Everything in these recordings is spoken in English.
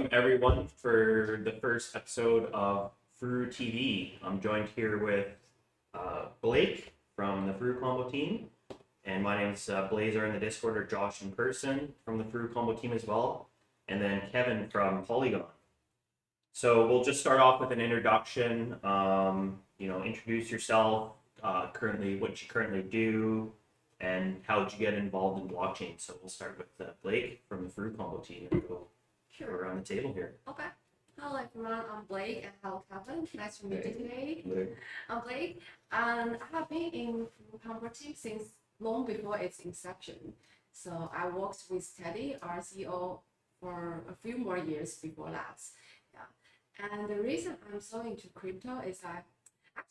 welcome everyone for the first episode of FuruTV. I'm joined here with Blake from the Furu Combo team, and my name's Blazer in the Discord, or Josh in person from the Furu Combo team as well, and then Kevin from Polygon. So we'll just start off with an introduction. Introduce yourself, currently what you currently do, and how did you get involved in blockchain. So we'll start with Blake from the Furu Combo team and go around the table here. Okay. Hello everyone, I'm Blake and hello Kevin. Nice to meet you today. Blake. I'm Blake and I have been in Furu Combo team since long before its inception. So I worked with Teddy, our CEO, for a few more years before that. Yeah. And the reason I'm so into crypto is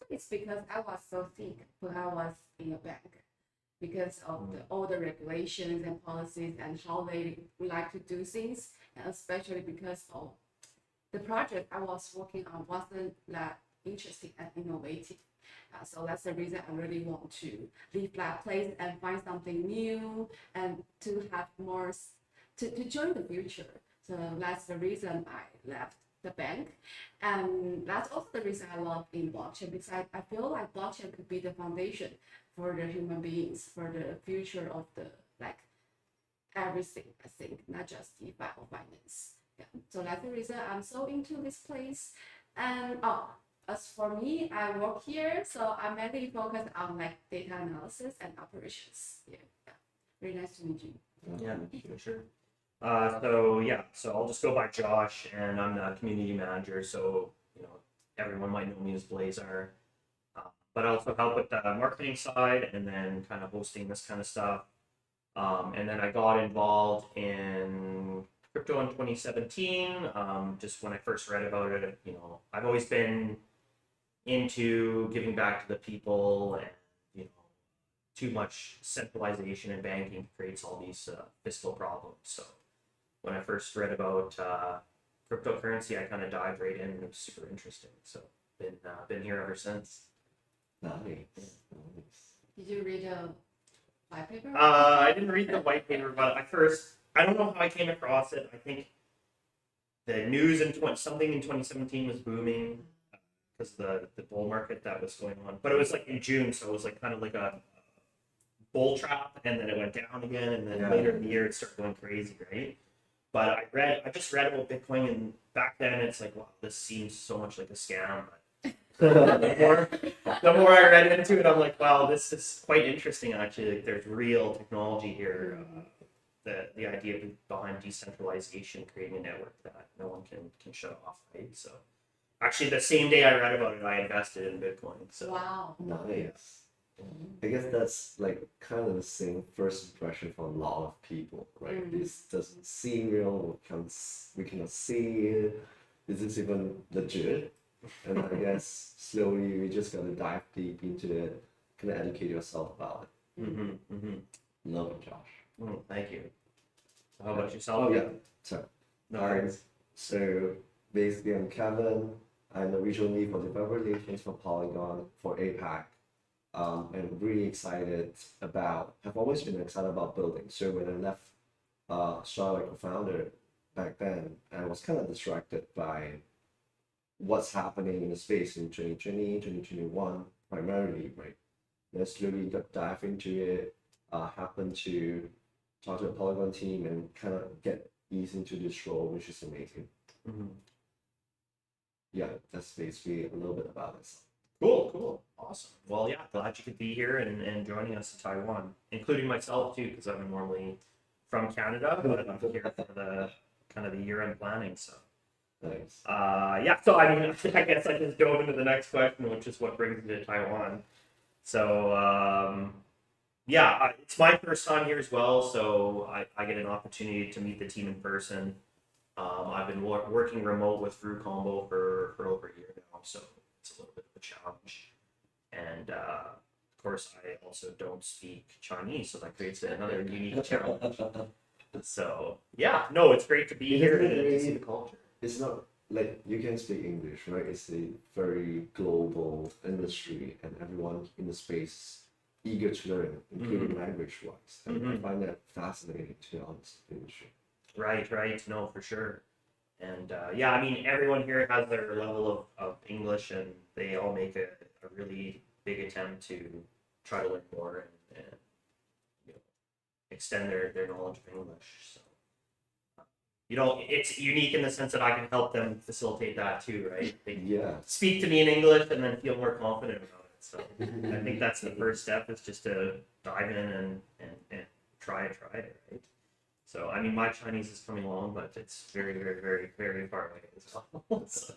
it's because I was so sick when I was in a bank, because of all the regulations and policies and how they like to do things, and especially because of the project I was working on wasn't that interesting and innovative. So that's the reason I really want to leave that place and find something new and to have more, to join the future. So that's the reason I left the bank. And that's also the reason I love in blockchain, because I feel like blockchain could be the foundation for the human beings, for the future of the everything, I think, not just DeFi or finance. Yeah. So that's the reason I'm so into this place. And as for me, I work here, so I'm mainly focused on data analysis and operations. Yeah. Very nice to meet you. Yeah, sure. So I'll just go by Josh, and I'm the community manager. So everyone might know me as Blazer, but I also help with the marketing side and then kind of hosting this kind of stuff. And then I got involved in crypto in 2017. Just when I first read about it, I've always been into giving back to the people, and too much centralization in banking creates all these fiscal problems. So when I first read about cryptocurrency, I kind of dived right in, and it was super interesting. So been here ever since. Nice. Did you read a white paper? I didn't read the white paper, but I don't know how I came across it. I think the news in 2017 was booming because of the bull market that was going on. But it was in June, so it was kind of like a bull trap, and then it went down again, and then later in the year it started going crazy, right? But I just read about Bitcoin, and back then it's wow, this seems so much like a scam. But the more I read into it, I'm wow, this is quite interesting actually. There's real technology here. The idea behind decentralization, creating a network that no one can shut off, right? So actually the same day I read about it, I invested in Bitcoin. So wow. Nice. I guess that's kind of the same first impression for a lot of people, right? This doesn't seem real. We cannot see it. Is this even legit? And I guess slowly we just gotta dive deep into it, kind of educate yourself about it. Love it, Josh. Thank you. How about yourself? Oh yeah. So, No worries. So basically, I'm Kevin. I'm the regional lead for developer relations for Polygon for APAC. And really excited have always been excited about building. So when I left Charlotte co-founder back then, I was kind of distracted by what's happening in the space in 2020, 2021, primarily, right? And I slowly got dive into it, happened to talk to the Polygon team and kind of get eased into this role, which is amazing. Yeah, that's basically a little bit about this. Cool. Awesome. Well, yeah, glad you could be here and joining us in Taiwan, including myself too, because I'm normally from Canada, but I'm here for the kind of the year-end planning. So Nice. So I guess I just dove into the next question, which is what brings me to Taiwan. So it's my first time here as well, so I get an opportunity to meet the team in person. I've been working remote with Furu Combo for over a year now, so it's a little bit of a challenge. And of course, I also don't speak Chinese, so that creates another unique challenge. So it's great to be here and to see the culture. It's not you can speak English, right? It's a very global industry, and everyone in the space eager to learn, including language-wise. And I find that fascinating, to be honest, industry. Right. No, for sure. And yeah, I mean, everyone here has their level of English, and they all make a really big attempt to try to learn more and you know, extend their knowledge of English. So, it's unique in the sense that I can help them facilitate that too, right? They Yeah. speak to me in English and then feel more confident about it. So I think that's the first step is just to dive in and try it, right? So I mean, my Chinese is coming along, but it's very, very, very, very far away as well. So,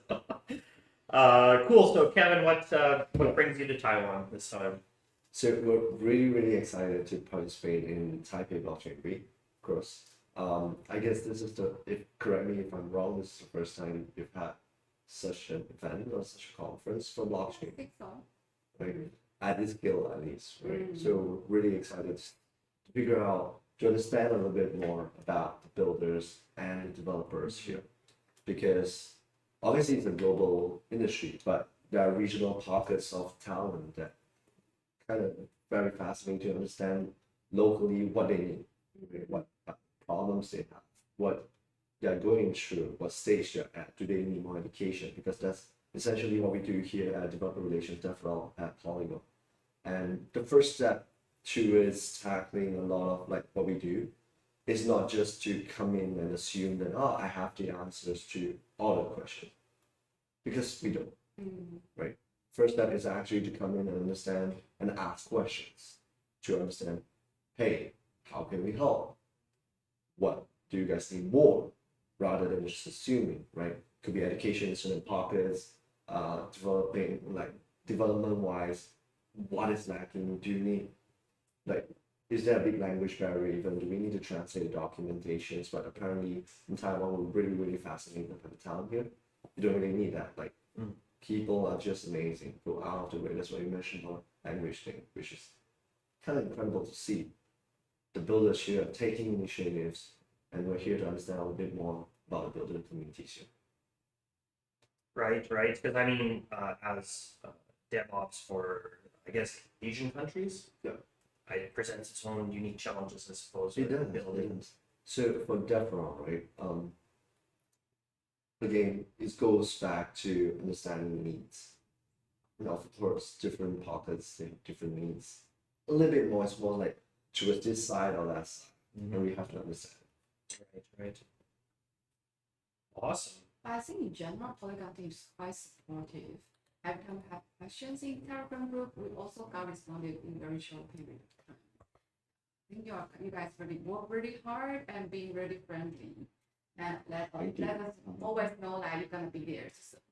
cool. So Kevin, what brings you to Taiwan this time? So we're really, really excited to participate in Taipei Blockchain Week, of course. I guess this is correct me if I'm wrong, this is the first time you've had such an event or such a conference for I blockchain, think so. right? At this scale at least, right? Mm. So really excited to figure out, to understand a little bit more about the builders and the developers here. Because obviously it's a global industry, but there are regional pockets of talent that kind of very fascinating to understand locally what they need, right? What problems they have, what they're going through, what stage they're at, do they need more education? Because that's essentially what we do here at Developer Relations DevRel at Polygon. And the first step to is tackling a lot of like what we do is not just to come in and assume that, oh, I have the answers to all the questions, because we don't. Mm. First step is actually to come in and understand and ask questions to understand, hey, how can we help? What do you guys need more, rather than just assuming, right? Could be education in certain pockets, developing like development wise, what is lacking? Do you need like, is there a big language barrier even? Do we need to translate documentations? But apparently in Taiwan we're really, really fascinated by the talent here. You don't really need that. Like people are just amazing, go out of the way. That's why you mentioned about language thing, which is kind of incredible to see. The builders here are taking initiatives, and we're here to understand a little bit more about the builder communities here. Right. Because I mean, as DevOps for I guess Asian countries, Yeah, it presents its own unique challenges, I suppose. it with does. building. It does. So for DevRel, right? Again, it goes back to understanding needs. And of course, different pockets, they have different needs. A little bit more, it's more like towards this side or that side, and we have to understand. Right. Awesome. I think in general, Polygon team is quite supportive. Every time we have questions in Telegram group, we also got responded in very short period of time. I think you guys really work really hard and being really friendly. And let us always know that you're gonna be there to support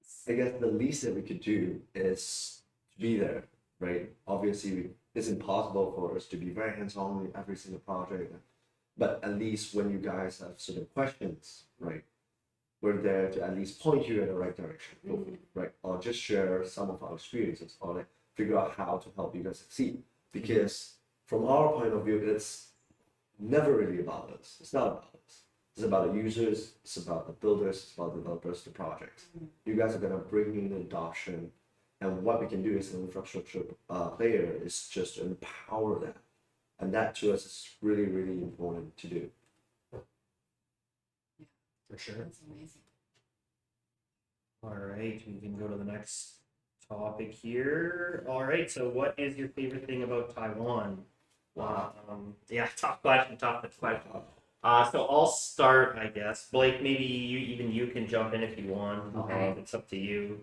us. I guess the least that we could do is to be there, right? Obviously, it's impossible for us to be very hands-on with every single project, but at least when you guys have certain questions, right, we're there to at least point you in the right direction, hopefully, right? Or just share some of our experiences, or like figure out how to help you guys succeed. Because from our point of view, it's never really about us. It's not about us. It's about the users, it's about the builders, it's about the developers, the projects. You guys are gonna bring in the adoption, and what we can do as an infrastructure player is just to empower that. And that to us is really, really important to do. For sure. That's amazing. All right, we can go to the next topic here. All right, so what is your favorite thing about Taiwan? Yeah, tough question. So I'll start, I guess. Blake, maybe you can jump in if you want. Okay. It's up to you.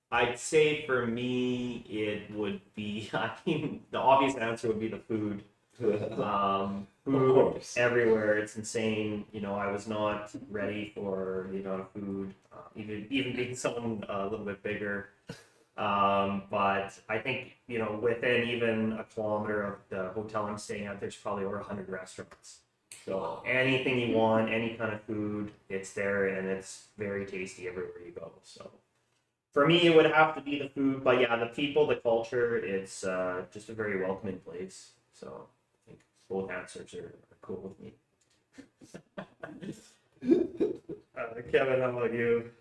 I'd say for me, it would be, I mean, the obvious answer would be the food. Food everywhere. It's insane. I was not ready for the amount of food, even being someone a little bit bigger. But I think, within even a kilometer of the hotel I'm staying at, there's probably over 100 restaurants. So anything you want, any kind of food, it's there, and it's very tasty everywhere you go. So for me, it would have to be the food, but yeah, the people, the culture, it's just a very welcoming place. So I think both answers are cool with me. Kevin, how about you?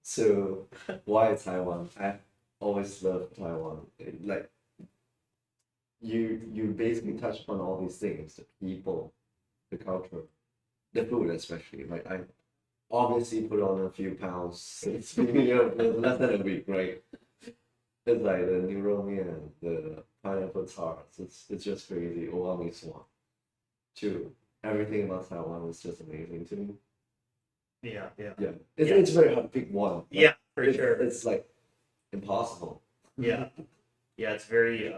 So why Taiwan? I always loved Taiwan. Like you basically touched upon all these things: the people, the culture, the food especially. Like I obviously put on a few pounds. It's been here for less than a week, right? It's like the noodle and the pineapple tarts. It's just crazy. Oami swan. Two. Everything about Taiwan is just amazing to me. Yeah. Yeah. It's very hard to pick one. Like, Yeah, for sure. It's like impossible. Yeah. Yeah, it's very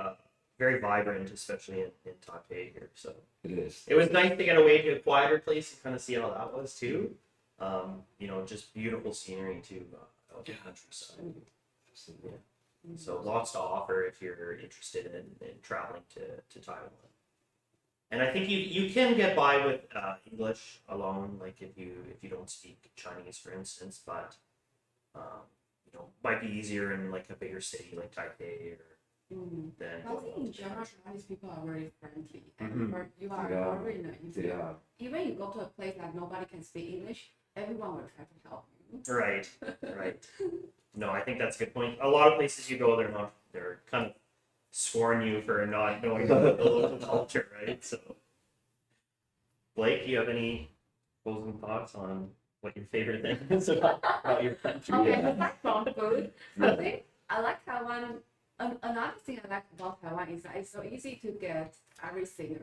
very vibrant, especially in Taipei here. So It is. it was nice to get away to a quieter place and kind of see how that was too. Just beautiful scenery too, out the countryside. Absolutely. So lots to offer if you're interested in traveling to Taiwan. And I think you can get by with English alone, like if you don't speak Chinese, for instance, but might be easier in like a bigger city like Taipei or than. I think in general, Chinese people are very friendly, and Mhm. for you are Yeah. a foreigner. Yeah. Even you go to a place that nobody can speak English, everyone will try to help you. Right. No, I think that's a good point. A lot of places you go, they're kind of scorn you for not knowing the local culture, right? So, Blake, do you have any closing thoughts on what your favorite thing is about your country? Okay, Yeah. aside from food, Yeah. I think I like Taiwan. Another thing I like about Taiwan is that it's so easy to get everything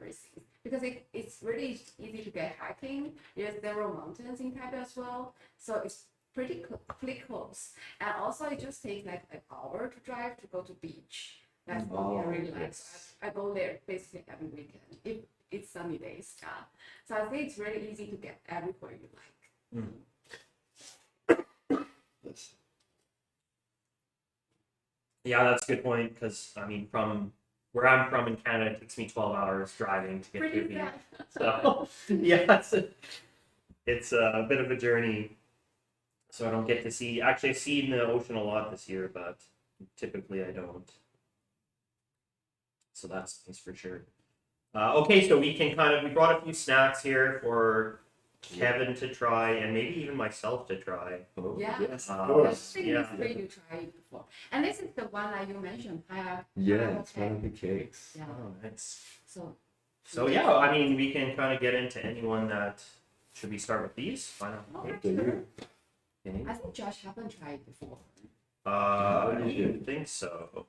because it's really easy to get hiking. There's several mountains in Taipei as well, so it's pretty close. And also, it just takes like an hour to drive to go to beach. That's what I really like. Yes. I go there basically every weekend if it's sunny days. Yeah. So I think it's really easy to get everywhere you like. Yes. Yeah, that's a good point because I mean, from where I'm from in Canada, it takes me 12 hours driving to get to Pretty the beach. bad. So yeah, it's a bit of a journey. So I don't get to see. Actually, I've seen the ocean a lot this year, but typically I don't. So that's nice for sure. Okay, so we brought a few snacks here for Kevin to try and maybe even myself to try. Oh, Yeah. yes, of I I course. think Yeah. it's free to try it before. And this is the one that you mentioned. Yeah, it's one of the cakes. Yeah. Oh, nice. So Yeah, I mean, we can kind of get into anyone that. Should we start with these? Pineapple cake? Do you? Okay. I think Josh haven't tried it before. I you don't should. think so.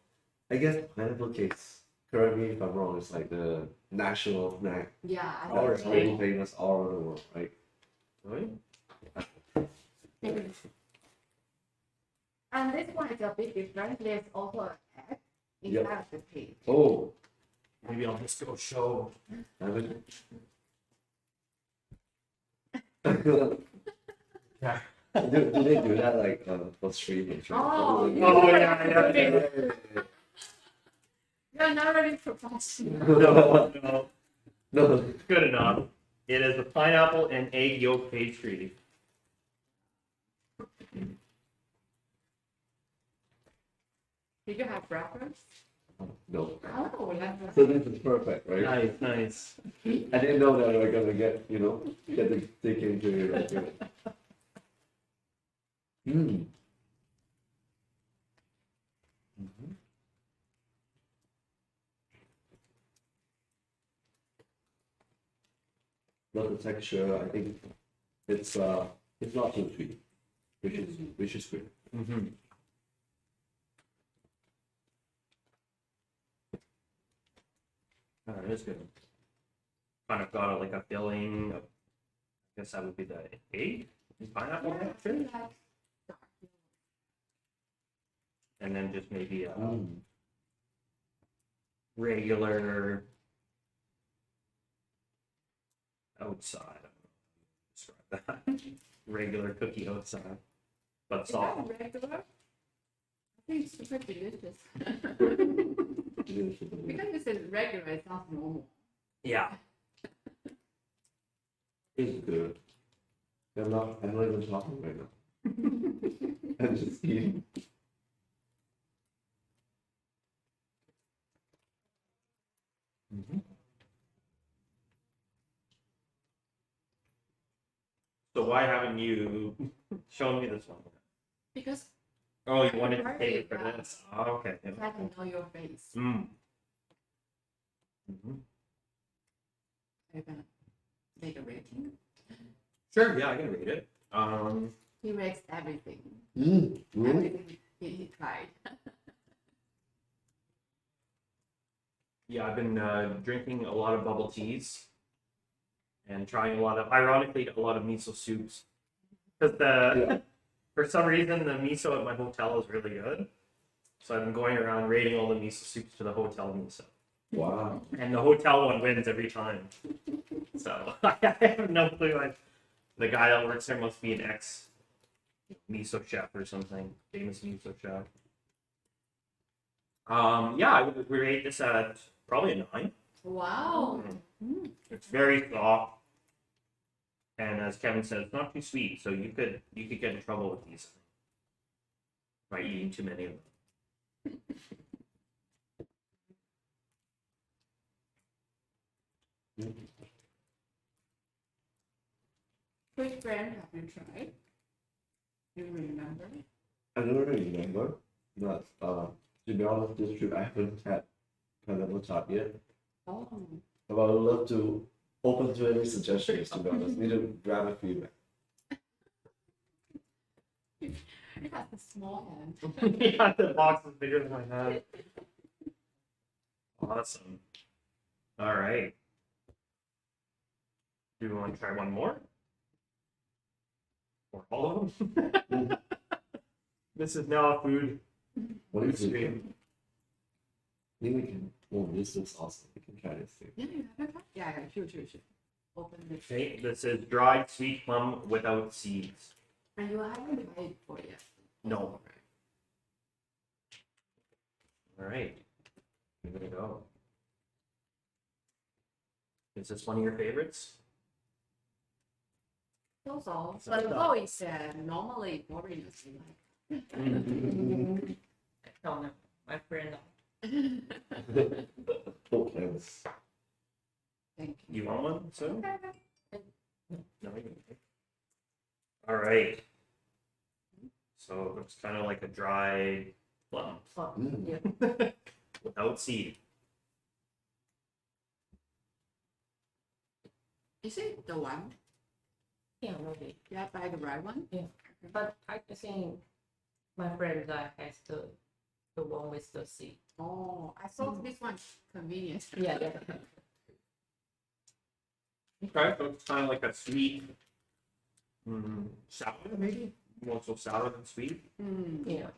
I guess pineapple cakes, correct me if I'm wrong, is like the national snack Yeah, I Oh, that's think really famous all over the world, right? Really? And this one is a bit different. There's also an egg inside Yep. of the cake. Oh, Maybe I'll just go show. haven't. Yeah. Do they do that like for streaming? Oh, yeah. You're not really professional. No, No. good enough. It is a pineapple and egg yolk pastry. Did you have breakfast? No. Oh, that's So this is perfect, right? Nice. I didn't know that we're gonna get to dig into it right here. But the texture, I think it's not too sweet, which is good. Mm-hmm. Oh, it is good. Kind of got like a filling. I guess that would be the egg and pineapple Yeah, I mixture, think that's dark. and then just maybe a Mm. regular outside. I don't know how to describe that. Regular cookie outside, but Is soft. that regular? I think it's super delicious. Delicious. Because this is regular, it's not normal. Yeah. It's good. I'm not even talking right now. I'm just eating. Mm-hmm. So why haven't you shown me this one? Because Oh, you wanted to Right, take it for yeah. this? Oh, okay. I can know your face. Mm. Mm-hmm. Are you gonna make a rating? Sure, yeah, I can read it. He makes everything. Really? Everything he tried. Yeah, I've been drinking a lot of bubble teas and trying ironically, a lot of miso soups. Because Yeah. for some reason, the miso at my hotel is really good. So I've been going around rating all the miso soups to the hotel miso. Wow. And the hotel one wins every time. So I have no clue. The guy that works there must be an ex miso chef or something. Famous miso chef. Yeah, I would rate this at probably a 9. Wow. It's very soft. And as Kevin said, it's not too sweet, so you could get in trouble with these by eating too many of them. Which brand have you tried? Do you remember? I don't really remember, but to be honest, this trip I haven't had pineapple tart yet. Oh. But I would love to open to any suggestions, to be honest. Need to grab a feedback. It has a small hand. Yeah, the box is bigger than my head. Awesome. All right. Do we want to try one more? Or all of them? This is now a food What do you think? stream. I think we can. Oh, this looks awesome. We can try this thing. Yeah, you have it? Yeah, sure. Open it. Okay, this is dried sweet plum without seeds. And you haven't tried it for yet? No. All right. Give it a go. Is this one of your favorites? So, So but tough. though it's normally foreigners like. No, no, my friend. Okay. Thank you. You want one? So? Okay. No, you don't. All right. So it looks kind of like a dry plum Mm. without seed. Is it the one? Yeah, maybe. Yeah, buy the right one? But I think my friend has the one with the seed. Oh, I thought this one's convenient. Yeah. Okay, so it's kind of like a sweet sour, maybe more so sour than sweet. Yeah.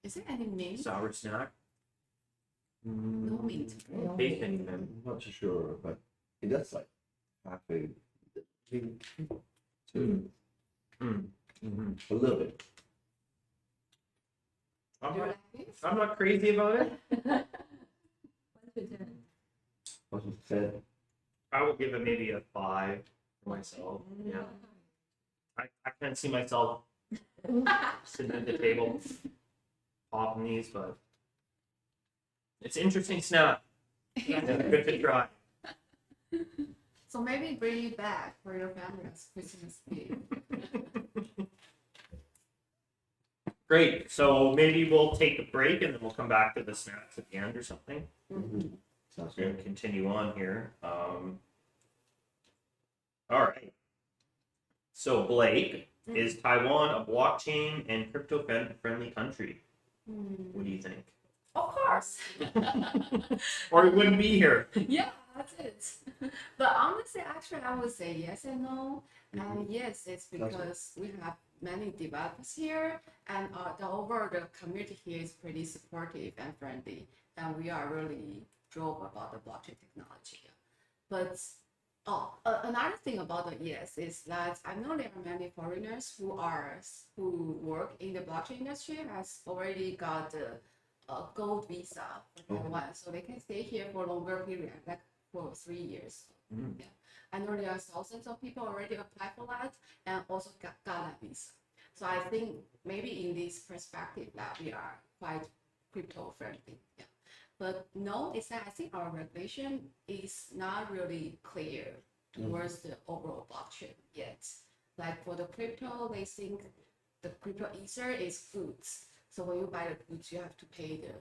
Is there any mint? Sour snack. No mint. No. Taste anything. I'm not too sure, but it does like have a to Mm-hmm. a little bit. I'm Do you not, like this? I'm not crazy about it. 1 to 10. What you said. I would give it maybe a 5 for myself. Yeah, I can't see myself sitting at the table popping these, but it's interesting snack. Yeah. Good to try. So maybe bring it back for your family as Christmas Eve. Great. So maybe we'll take a break and then we'll come back to the snacks at the end or something. Sounds We're good. gonna continue on here. All right. So Blake, is Taiwan a blockchain and crypto friendly country? What do you think? Of course. Or we wouldn't be here. Yeah, that's it. But honestly, actually, I would say yes and no. And yes, it's because we have many developers here, and the overall the community here is pretty supportive and friendly, and we are really drove about the blockchain technology. But another thing about the yes is that I know there are many foreigners who work in the blockchain industry has already got the gold visa for Taiwan, so they can stay here for a longer period, like for 3 years. Mm. Yeah, I know there are thousands of people already applied for that and also got that visa. So I think maybe in this perspective that we are quite crypto friendly. Yeah. But no, it's that I think our regulation is not really clear towards the overall blockchain yet. Like for the crypto, they think the crypto ether is goods. So when you buy the goods, you have to pay the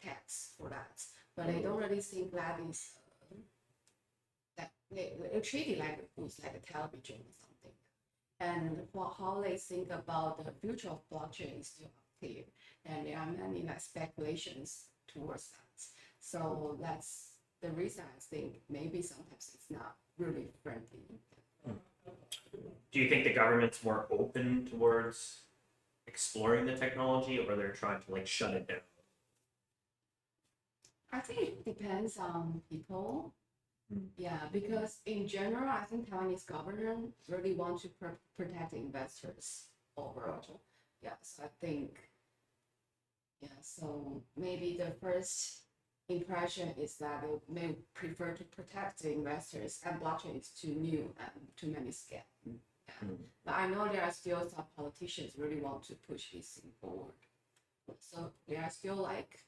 tax for that. But they don't really think that is they treat it like it's like a television or something. And for how they think about the future of blockchain is still unclear, and there are many like speculations towards that. So that's the reason I think maybe sometimes it's not really friendly. Do you think the government's more open towards exploring the technology, or they're trying to like shut it down? I think it depends on people. Mm. Yeah, because in general, I think Taiwanese government really want to protect investors overall. Yeah, so I think, yeah, so maybe the first impression is that they may prefer to protect the investors, and blockchain is too new and too many scam. Yeah. Mm. But I know there are still some politicians really want to push this thing forward. So they are still like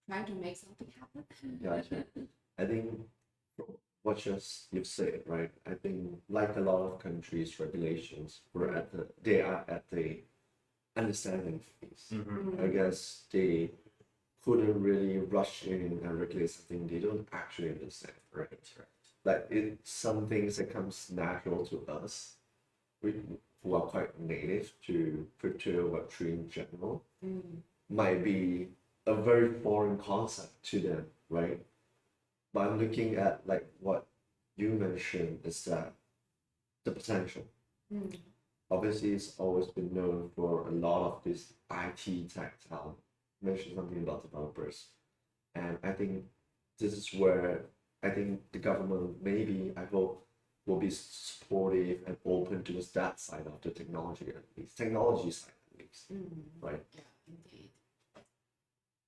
trying to make something happen. Gotcha. I think what you've said, right? I think like a lot of countries, regulations they are at the understanding phase. Mm-hmm. I guess they couldn't really rush in and regulate something they don't actually understand, right? Like it's some things that comes natural to us, who are quite native to crypto Web3 in general, might be a very foreign concept to them, right? But I'm looking at like what you mentioned is that the potential. Obviously, it's always been known for a lot of this IT tech talent. Mentioned something about developers, and I think this is where I think the government maybe I hope will be supportive and open towards that side of the technology technology side at least, right? Yeah, indeed.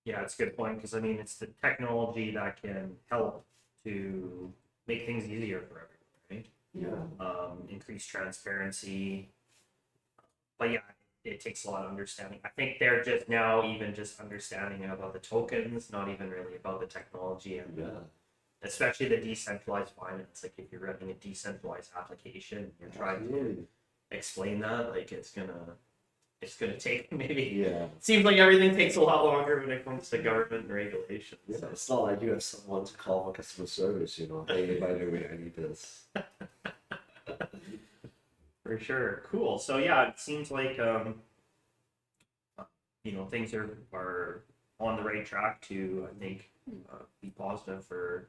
Yeah, it's a good point, because I mean, it's the technology that can help to make things easier for everyone, Yeah. right? Increase transparency. But yeah, it takes a lot of understanding. I think they're just now even just understanding about the tokens, not even really about the technology, and especially the decentralized finance. Like if you're running a decentralized application, you're trying to explain that, like it's gonna take maybe. Yeah. Seems like everything takes a lot longer when it comes to government and regulations. Yeah, it's not like you have someone to call for customer service, you know. Hey, by the way, I need this. For sure. Cool. So yeah, it seems like things are on the right track to, I think, be positive for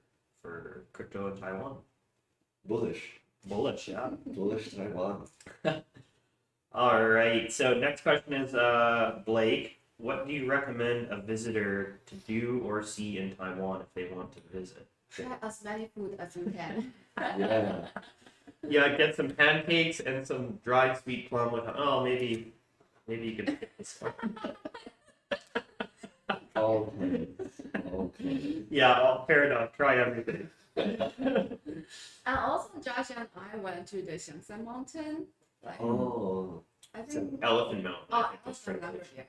crypto in Taiwan. Bullish. Yeah. Bullish Taiwan. All right. So next question is Blake. What do you recommend a visitor to do or see in Taiwan if they want to visit? Try as many food as you can. Yeah. Yeah, get some pancakes and some dried sweet plum with. Oh, maybe you could skip this one. Okay. Yeah, fair enough. Try everything. And also, Josh and I went to the Xiangshan Mountain. Like, Oh. I think. Elephant Mountain. I Oh, think that's also remember, translation.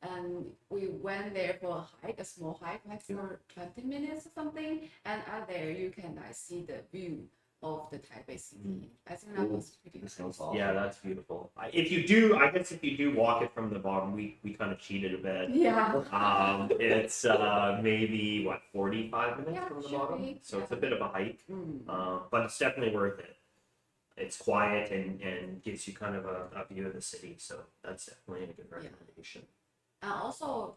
yeah. And we went there for a hike, a small hike, like for 20 minutes or something. And out there, you can see the view of the Taipei city. I think that was pretty That nice. sounds awesome. Yeah, that's beautiful. I guess if you do walk it from the bottom, we kind of cheated a bit. Yeah. It's maybe 45 minutes Yeah, from the should bottom, be. so it's a bit of a hike. Mm. But it's definitely worth it. It's quiet and gives you kind of a view of the city, so that's definitely a good recommendation. I also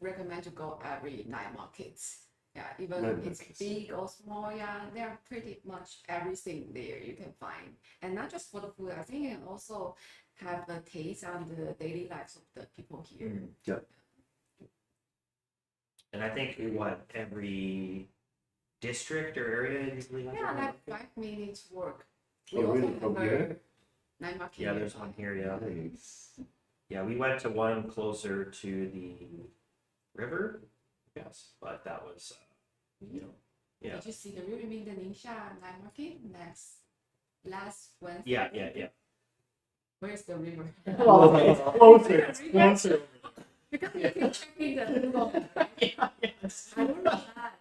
recommend to go every night markets. Yeah, even Night it's markets. big or small, yeah, there are pretty much everything there you can find. And not just for the food, I think it also have a taste on the daily lives of the people here. Yeah. And I think every district or area usually has Yeah, one. like 5 minutes walk. Oh, really? From here? Night market. Yeah, there's one here. Yeah. Nice. Yeah, we went to one closer to the river, yes, but that was, yeah. Did you see the river in the Ningxia night market last Wednesday? Yeah. Where's the river? Well, it's closer. It's closer. Because you keep checking the Google Map, right? Yes. I don't know that.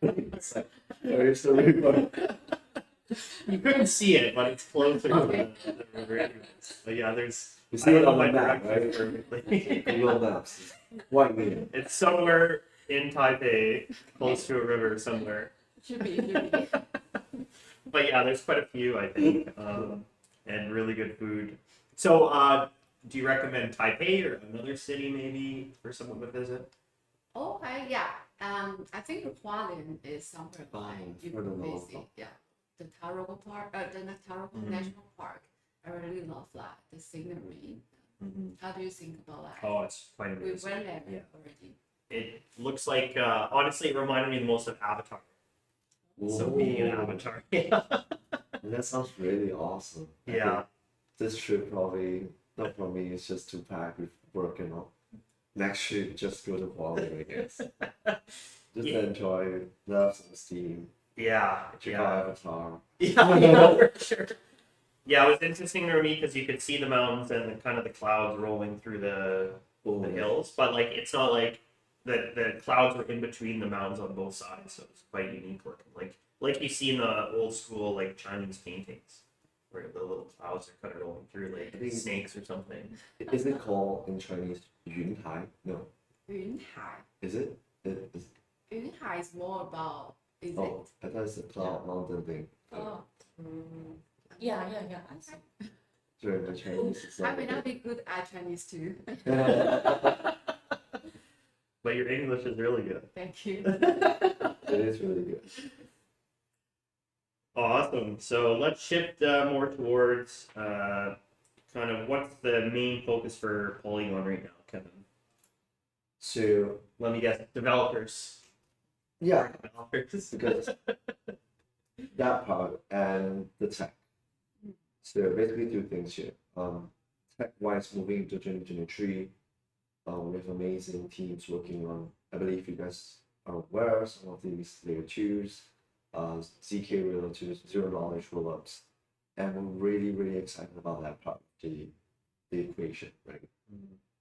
It's like, where's the river? You couldn't see it, but it's closer to Okay. the river anyways. But yeah, there's. You I see don't it know on my the map, directions right? perfectly. Google Maps. White near. It's somewhere in Taipei, close to a river somewhere. Should be. But yeah, there's quite a few, I think, and really good food. So, do you recommend Taipei or another city maybe for someone to visit? Okay, yeah. I think Hualien is somewhere Fine, you for the can local. visit. Yeah, the Tarago Park, the Tarago Mhm. National Park. I really love that. The scenery. How do you think about that? Oh, it's quite We amazing. went there Yeah. already. It looks like, honestly, it reminded me the most of Avatar. So being an Ooh, Avatar, yeah. and that sounds really awesome. I Yeah. think this trip probably, not for me, it's just too packed with work and all. Next trip, just go to Bali, I guess. Just Yeah. enjoy, love some steam, Yeah, check yeah. out Avatar. Yeah, for sure. Yeah, it was interesting to me because you could see the mountains and the, kind of the clouds rolling through the Oh, hills, but like it's not like the clouds were in between the mountains on both sides, so it's quite unique looking. Like you see in the old school like Chinese paintings, where the little clouds are kind of rolling through I like think- snakes or something. is it called in Chinese Yunhai? No. Yunhai. Is it? Is, Yunhai is more about, is oh, I thought it's a cloud mountain thing. it? Oh, Yeah. I see. During the Chinese, it's I not may a not be good at Chinese too. But your English is really good. Thank you. It is really good. Awesome. So let's shift more towards kind of what's the main focus for Polygon right now, Kevin? So, Let me guess, developers. yeah, Developers. because that part and the tech. So basically two things here. Tech-wise, moving into 2023, with amazing teams working on, I believe you guys are aware, some of these layer twos, ZK layer twos, zero knowledge rollups. And we're really excited about that part of the equation, right?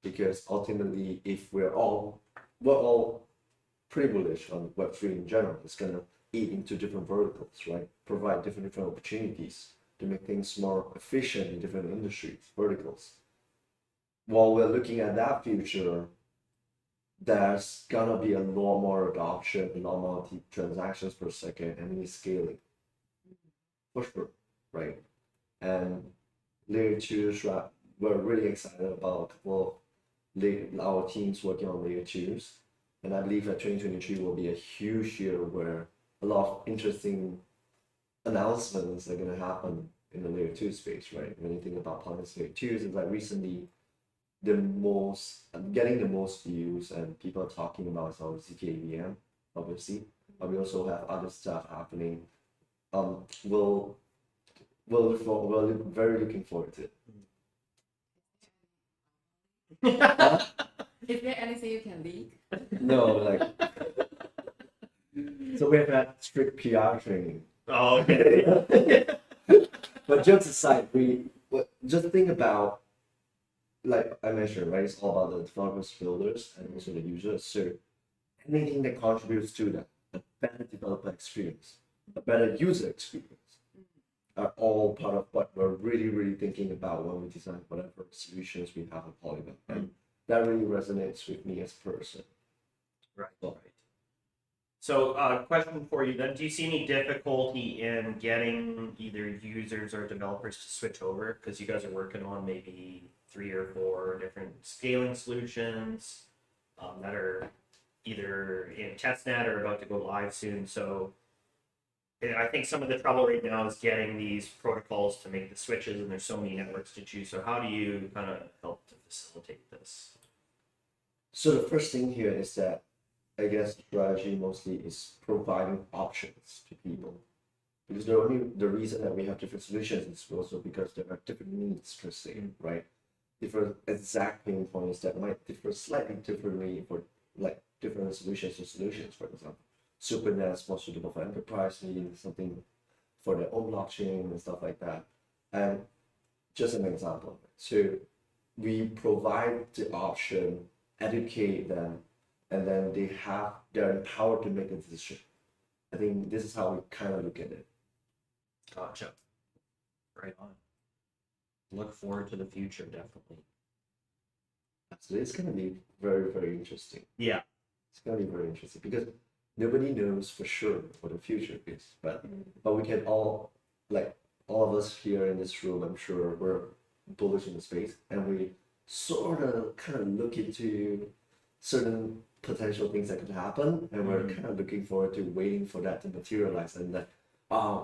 Because ultimately, if we're all pretty bullish on Web3 in general, it's gonna eat into different verticals, right? Provide different opportunities to make things more efficient in different industries, verticals. While we're looking at that future, there's gonna be a lot more adoption, a lot more transactions per second, and scaling. For sure, right? And layer twos, we're really excited about a couple of our teams working on layer twos. And I believe that 2023 will be a huge year where a lot of interesting announcements are going to happen in the layer 2 space, right? When you think about Polygon's layer 2s, it's like recently getting the most views and people are talking about is our ZKVM, obviously. But we also have other stuff happening. We're very looking forward to it. Is there anything you can leak? No, like, so we have had strict PR training. Oh, okay. But jokes aside, just think about, like I mentioned, right? It's all about the developers, builders, and also the users. So anything that contributes to that, a better developer experience, a better user experience, are all part of what we're really thinking about when we design whatever solutions we have at Polygon. And that really resonates with me as a person. Right. So, question for you then: do you see any difficulty in getting either users or developers to switch over? Because you guys are working on maybe 3 or 4 different scaling solutions that are either in testnet or about to go live soon. So, I think some of the trouble right now is getting these protocols to make the switches, and there's so many networks to choose. So, how do you kind of help to facilitate this? So the first thing here is that I guess the strategy mostly is providing options to people. Because the reason that we have different solutions is also because there are different needs per se, right? Different exact pain points that might differ slightly differently for like different solutions to solutions, for example. SuperNet's more suitable for enterprise needing something for their own blockchain and stuff like that. And just an example. So we provide the option, educate them, and then they're empowered to make a decision. I think this is how we kind of look at it. Gotcha. Right on. Look forward to the future, definitely. So it's gonna be very interesting. Yeah. It's gonna be very interesting because nobody knows for sure what the future is, but we can all, like all of us here in this room, I'm sure we're bullish in the space, and we sort of kind of look into certain potential things that could happen, and we're kind of looking forward to waiting for that to materialize, and that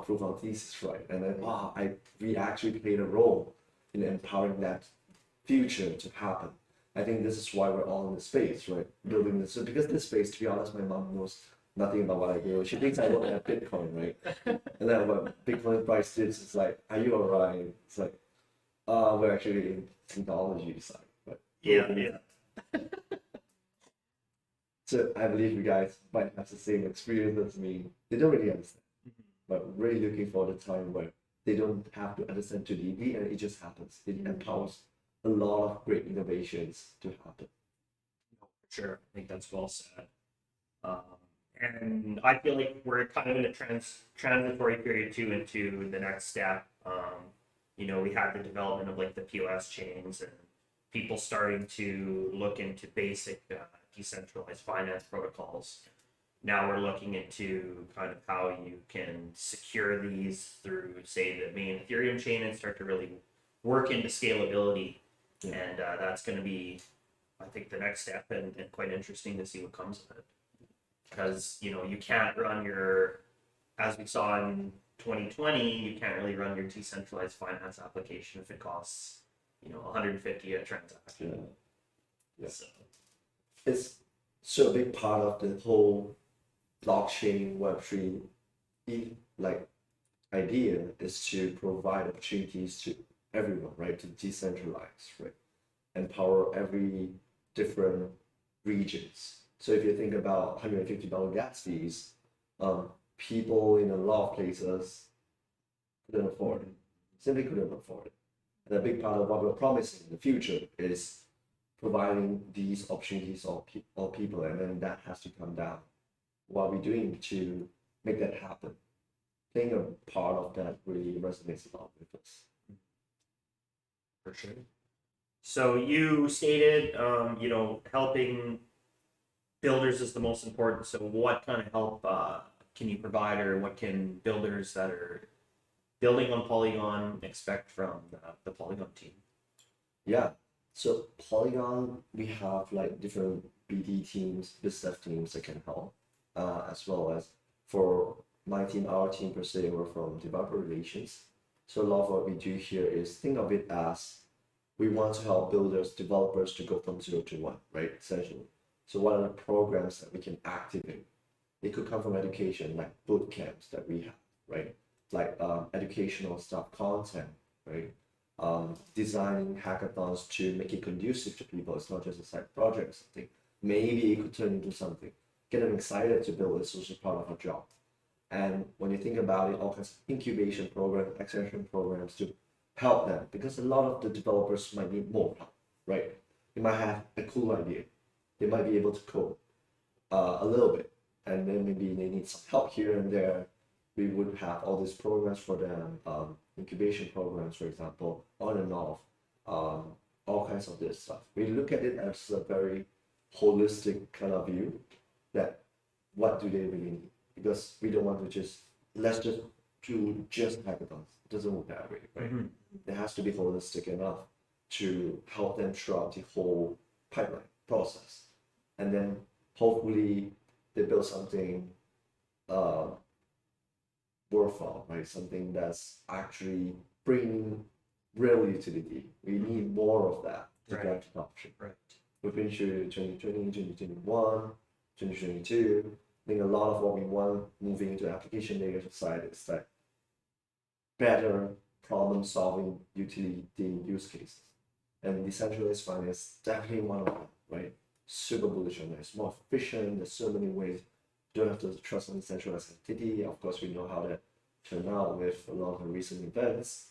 prove our thesis right, and then we actually played a role in empowering that future to happen. I think this is why we're all in the space, right? Building this. So because this space, to be honest, my mom knows nothing about what I do. She thinks I work at Bitcoin, right? And then when Bitcoin price dips, it's like, are you alright? It's like, we're actually in technology side, but Yeah. so I believe you guys might have the same experience as me. They don't really understand, but really looking for the time where they don't have to understand too deeply, and it just happens. It empowers a lot of great innovations to happen. Sure, I think that's well said. And I feel like we're kind of in a transitory period too into the next step. We had the development of like the POS chains and people starting to look into basic decentralized finance protocols. Now we're looking into kind of how you can secure these through, say, the main Ethereum chain and start to really work into scalability. Yeah. And that's going to be, I think, the next step, and quite interesting to see what comes of it. Because, you can't run as we saw in 2020, you can't really run your decentralized finance application if it costs, 150 a transaction. Yeah. So. It's so a big part of the whole blockchain Web3 idea is to provide opportunities to everyone, right? To decentralize, right? Empower every different regions. So if you think about $150 gas fees, people in a lot of places couldn't afford it, simply couldn't afford it. And a big part of what we're promising in the future is providing these opportunities for all people, and then that has to come down. What are we doing to make that happen? Playing a part of that really resonates a lot with us. For sure. So you stated, helping builders is the most important. So what kind of help can you provide, or what can builders that are building on Polygon expect from the Polygon team? Yeah. So Polygon, we have like different BD teams, business teams that can help, as well as for my team, our team per se, we're from developer relations. So a lot of what we do here is think of it as we want to help builders, developers to go from 0 to 1, right? Essentially. So what are the programs that we can activate? It could come from education, like boot camps that we have, right? Like educational stuff, content, right? Designing hackathons to make it conducive to people. It's not just a side project or something. Maybe it could turn into something. Get them excited to build a social part of a job. And when you think about it, all kinds of incubation programs, extension programs to help them, because a lot of the developers might need more help, right? They might have a cool idea. They might be able to code a little bit, and then maybe they need some help here and there. We would have all these programs for them, incubation programs, for example, on and off, all kinds of this stuff. We look at it as a very holistic kind of view that what do they really need? Because we don't want to let's just do just hackathons. It doesn't work that way, right? Mm-hmm. It has to be holistic enough to help them throughout the whole pipeline process. And then hopefully they build something worthwhile, right? Something that's actually bringing real utility. We need more of that to drive adoption. Right. We've been through 2020, 2021, 2022. I think a lot of what we want moving into application layer side is that better problem solving utility use cases. And decentralized finance is definitely one of them, right? Super bullish on that. It's more efficient. There's so many ways. You don't have to trust on decentralized entity. Of course, we know how that turned out with a lot of the recent events,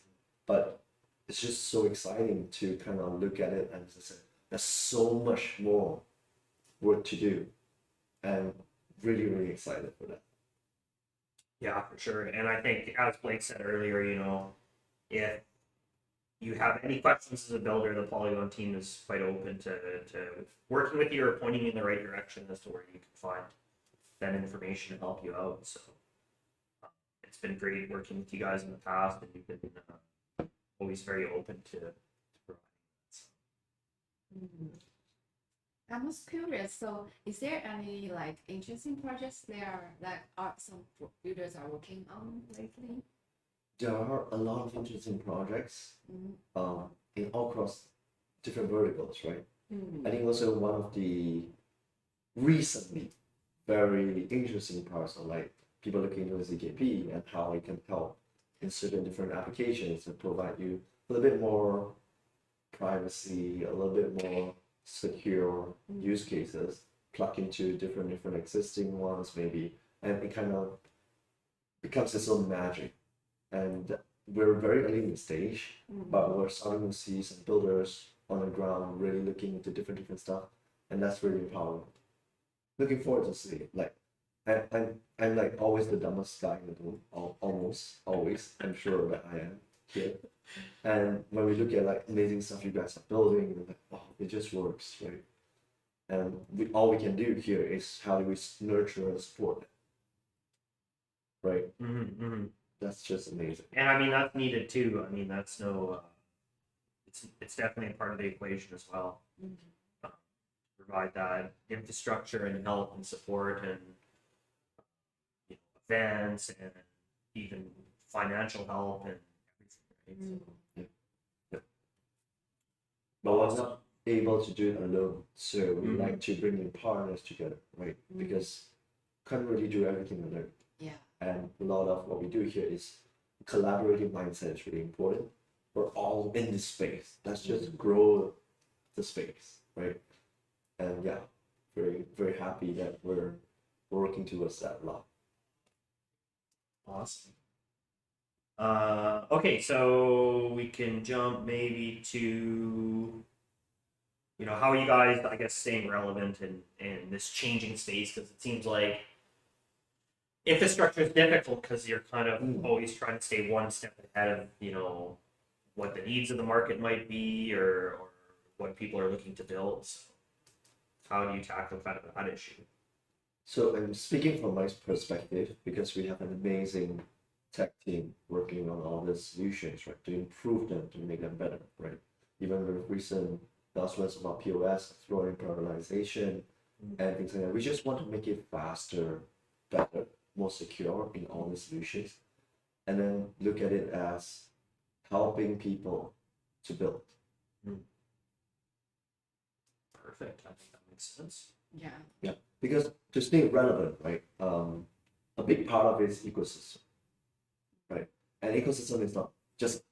but it's just so exciting to kind of look at it and say, there's so much more work to do, and really, really excited for that. Yeah, for sure. And I think, as Blake said earlier, if you have any questions as a builder, the Polygon team is quite open to working with you or pointing you in the right direction as to where you can find that information to help you out. So it's been great working with you guys in the past, and you've been always very open to providing that. So. I was curious. So, is there any like interesting projects there that are some builders are working on lately? There are a lot of interesting projects Mm. in all across different verticals, right? Mm. I think also one of the recently very interesting parts are like people looking into ZKP and how it can help in certain different applications and provide you a little bit more privacy, a little bit more secure use cases, plug into different existing ones maybe, and it kind of becomes its own magic. And we're very early in the stage, but we're starting to see some builders on the ground really looking into different stuff, and that's really empowering. Looking forward to see it. Like, I'm like always the dumbest guy in the room, almost always. I'm sure that I am here. And when we look at like amazing stuff you guys are building, we're like, oh, it just works, right? And all we can do here is how do we nurture and support it, right? That's just amazing. And I mean, that's needed too. I mean, that's no, it's definitely a part of the equation as well. Provide that infrastructure and help and support and events and even financial help and everything. Right? So, But we're not able to do it alone, so we like to bring in partners together, right? Because can't really do everything alone. Yeah. And a lot of what we do here is collaborative mindset is really important. We're all in this space. Let's just grow the space, right? And yeah, very happy that we're working towards that a lot. Awesome. Okay, so we can jump maybe to, how are you guys, I guess, staying relevant in this changing space? Because it seems like infrastructure is difficult because you're kind of always trying to stay one step ahead of, what the needs of the market might be or what people are looking to build. So how do you tackle kind of that issue? So I'm speaking from my perspective because we have an amazing tech team working on all these solutions, right, to improve them, to make them better, right? Even with recent announcements about POS, exploring parallelization, and things like that. We just want to make it faster, better, more secure in all the solutions, and then look at it as helping people to build. Perfect. I think that makes sense. Yeah. Yeah, because to stay relevant, right? A big part of it is ecosystem, right? And ecosystem is not just,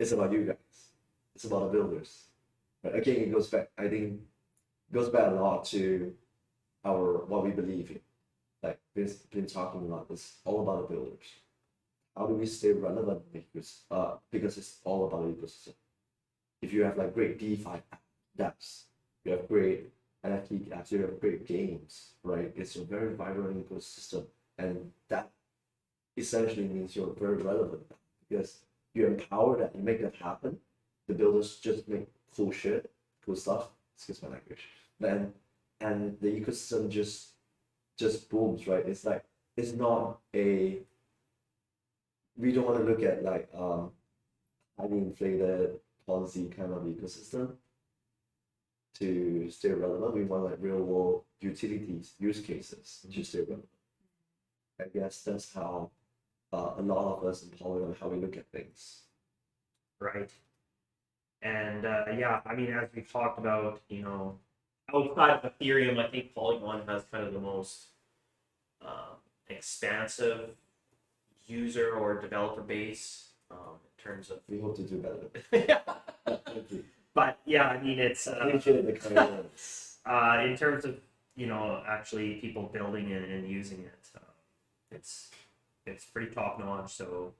it's about you guys. It's about the builders. Right? Again, it goes back, I think, goes back a lot to what we believe in. Like we've been talking a lot, it's all about the builders. How do we stay relevant? Because it's all about the ecosystem. If you have like great DeFi apps, you have great NFT apps, you have great games, right? It's a very vibrant ecosystem, and that essentially means you're very relevant because you empower that, you make that happen. The builders just make cool shit, cool stuff. Excuse my language. And the ecosystem just booms, right? It's like it's not a. We don't want to look at like highly inflated policy kind of ecosystem to stay relevant. We want like real world utilities, use cases to stay relevant. I guess that's how a lot of us in Polygon, how we look at things. Right. And yeah, I mean, as we've talked about, outside of Ethereum, I think Polygon has kind of the most expansive user or developer base in terms of. We hope to do better. Thank you. But yeah, I mean, it's Appreciate the kindness. in terms of actually people building it and using it, it's pretty top notch. So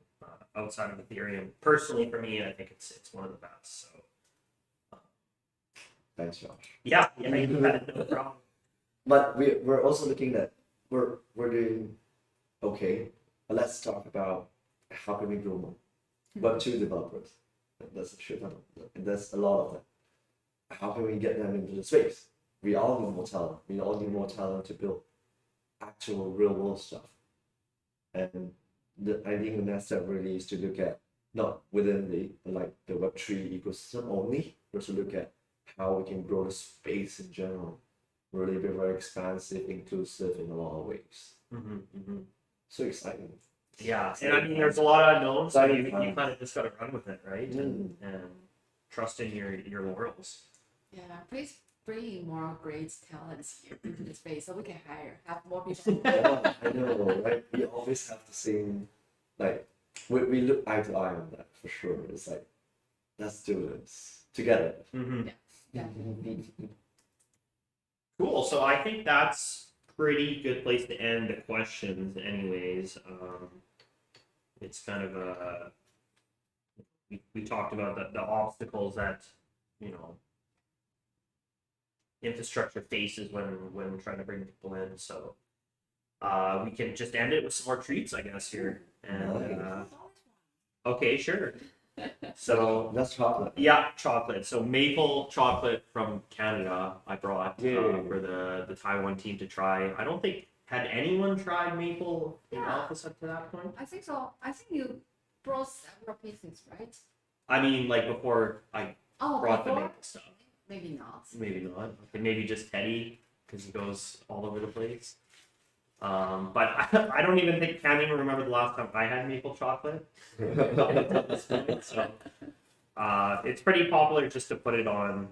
outside of Ethereum, personally for me, I think it's one of the best. So Thanks, Josh. yeah, you had no problem. But we're also looking at we're doing okay. But let's talk about how can we grow more. Web2 developers. That's a shit ton. That's a lot of them. How can we get them into the space? We all need more talent. We all need more talent to build. actual real world stuff. And I think the next step really is to look at not within the Web3 ecosystem only, but to look at how we can grow the space in general, really be very expansive, inclusive in a lot of ways. So exciting. Yeah, and I mean, there's a lot of unknowns, so you Exciting kind of just got to run with it, right? And trust in your laurels. Yeah, please bring more great talents here into the space so we can have more people. Yeah, I know, right? We always have the same, like, we look eye to eye on that for sure. It's like, let's do this together. Yeah. Cool. So I think that's pretty good place to end the questions, anyways. It's kind of a we talked about the obstacles that infrastructure faces when trying to bring people in. So we can just end it with some more treats, I guess, here. And okay, sure. So That's chocolate. yeah, chocolate. So maple chocolate from Canada I brought for the Taiwan team to try. I don't think had anyone tried maple in office up to that point. I think so. I think you brought several pieces, right? I mean, like before I brought the before? maple stuff. Maybe not. Maybe not. Okay, maybe just Teddy because he goes all over the place. But I don't even think can't even remember the last time I had maple chocolate. So it's pretty popular just to put it on,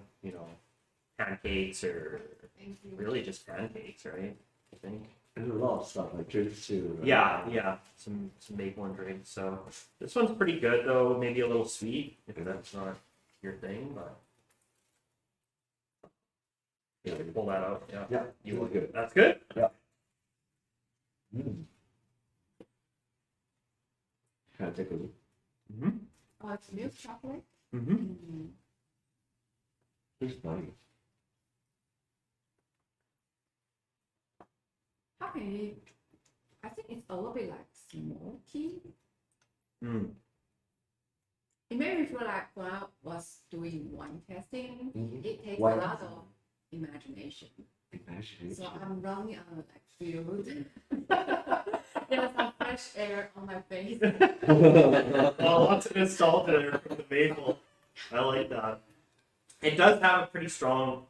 pancakes or Thank you. really just pancakes, right? I think. There's a lot of stuff like drinks too. Right? Yeah, some maple and drinks. So this one's pretty good though. Maybe a little sweet if that's not your thing, but. Yeah. Pull that out. Yeah. Yeah, You really good. That's good. Yeah. Can I take a look? Oh, it's milk chocolate. It's nice. How can you? I think it's a little bit like smoky. It made me feel like when I was doing wine tasting, it takes Wine a lot of imagination. Imagination. So I'm running on like field. There's some fresh air on my face. Well, lots of nostalgia there from the maple. I like that. It does have a pretty strong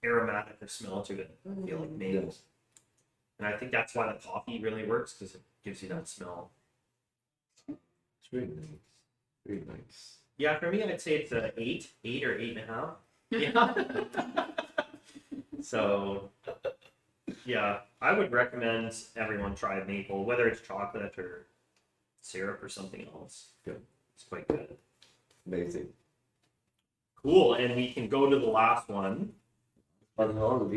aromatic or smell to it. I feel like maple. Yes. And I think that's why the coffee really works because it gives you that smell. It's very nice. Very nice. Yeah, for me, I'd say it's a 8 or 8.5. Yeah. So, yeah, I would recommend everyone try maple, whether it's chocolate or syrup or something else. Good. It's quite good. Amazing. Cool, and we can go to the last one. Polygon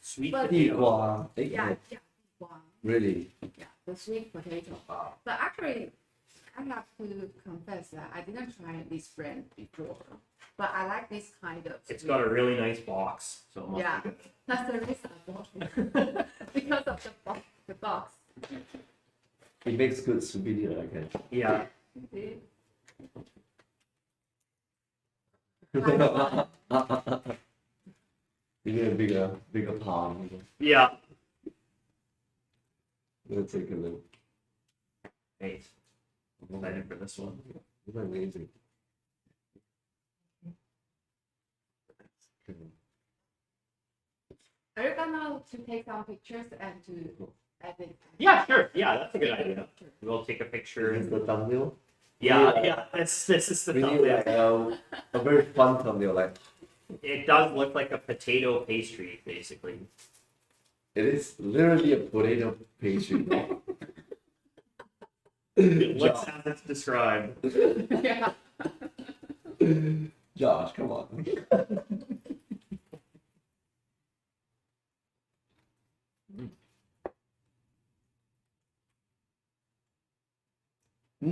sweet But- potato. Yeah. Wow. Really? Yeah, the sweet potato. But actually, I have to confess that I didn't try this brand before. But I like this kind of. It's got a really nice box, so it must Yeah. be good. That's the reason I bought it. Because of the box. It makes good souvenir, I guess. Yeah. See? You need a bigger palm. Yeah. Let's take a look. Nice. Excited for this one. It's amazing. Are you gonna to take some pictures and to edit? Yeah, sure. Yeah, that's a good idea. We'll take a picture. Is this the thumbnail? Yeah. This is the We need thumbnail. like a very fun thumbnail. Like It does look like a potato pastry, basically. it is literally a potato pastry. It looks as it's described. Yeah. Josh, come on. What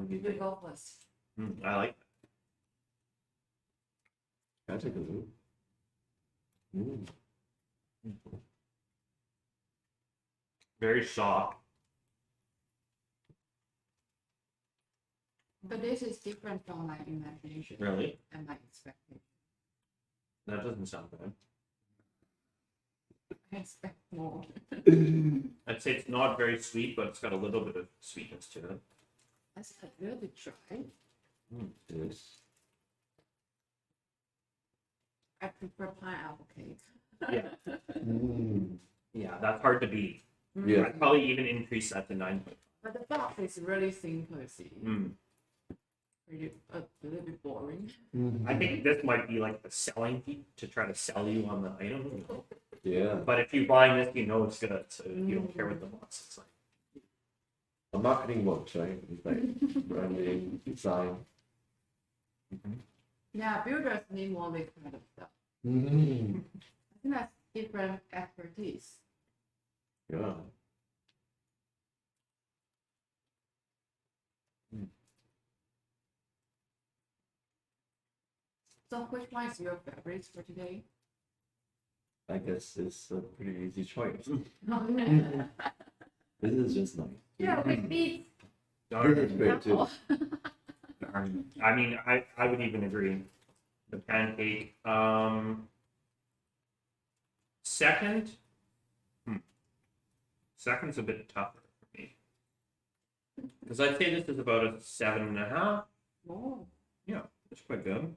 do you You think? go first. I like Can I take a look? very soft. But this is different from my imagination Really? and my expectation. That doesn't sound bad. I expect more. I'd say it's not very sweet, but it's got a little bit of sweetness to it. That's a little bit dry. Yes. I prefer pineapple cake. Yeah. Mm. Yeah, that's hard to beat. Yeah. I'd probably even increase that to 9.5. But the box is really simple, see. Mm. Really, a little bit boring. I think this might be like the selling feat to try to sell you on the item. You know? Yeah. But if you're buying this, you know it's good, so you don't care what the box looks like. A marketing works, right? It's like branding, design. Yeah, builders need more this kind of stuff. Mm. I think that's different expertise. Yeah. So which one is your favorite for today? I guess it's a pretty easy choice. Yeah, This is just nice. we beat. This is great too. Darn. I mean, I would even agree. The pancake. Second. Second's a bit tougher for me. Because I'd say this is about a 7.5. Oh, Yeah, it's quite good.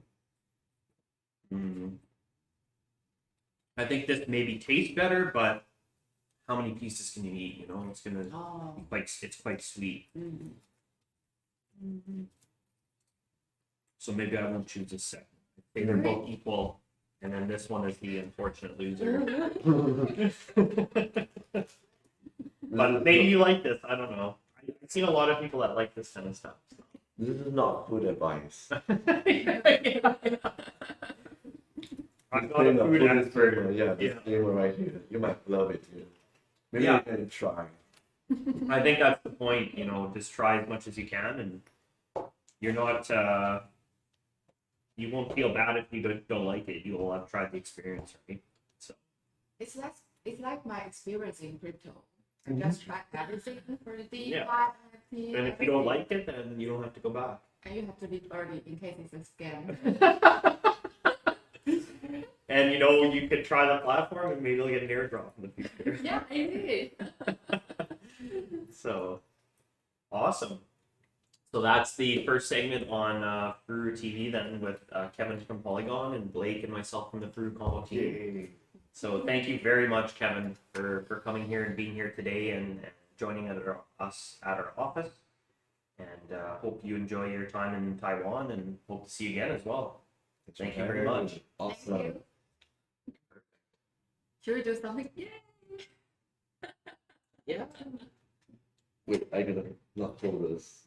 I think this maybe tastes better, but how many pieces can you eat? You know, it's gonna oh. it's quite sweet. Mm-hmm. So maybe I won't choose a second. They were both equal, and then this one is the unfortunate loser. But maybe you like this. I don't know. I've seen a lot of people that like this kind of stuff. So. This is not food advice. I'm not a food expert. Disclaimer, yeah, disclaimer right here. You might love it too. Maybe Yeah. you can try. I think that's the point. You know, just try as much as you can, and you're not. You won't feel bad if you don't like it. You will have tried the experience, right? So. It's like my experience in crypto. I just tried everything for the DeFi, Yeah. NFT, And if you don't like it, then you don't have to go back. and you have to leave early in case it's a scam. And you know, you could try the platform and maybe you'll get an airdrop in the future. Yeah, I did. So awesome. So that's the first segment on FuruTV then with Kevin from Polygon and Blake and myself from the Furu Combo team. Yay. So thank you very much, Kevin, for coming here and being here today and joining us at our office. And hope you enjoy your time in Taiwan and hope to see you again as well. Thank you very much. Awesome. Thank you. Should we do something? Yay! Yeah. Wait, I gotta not hold this.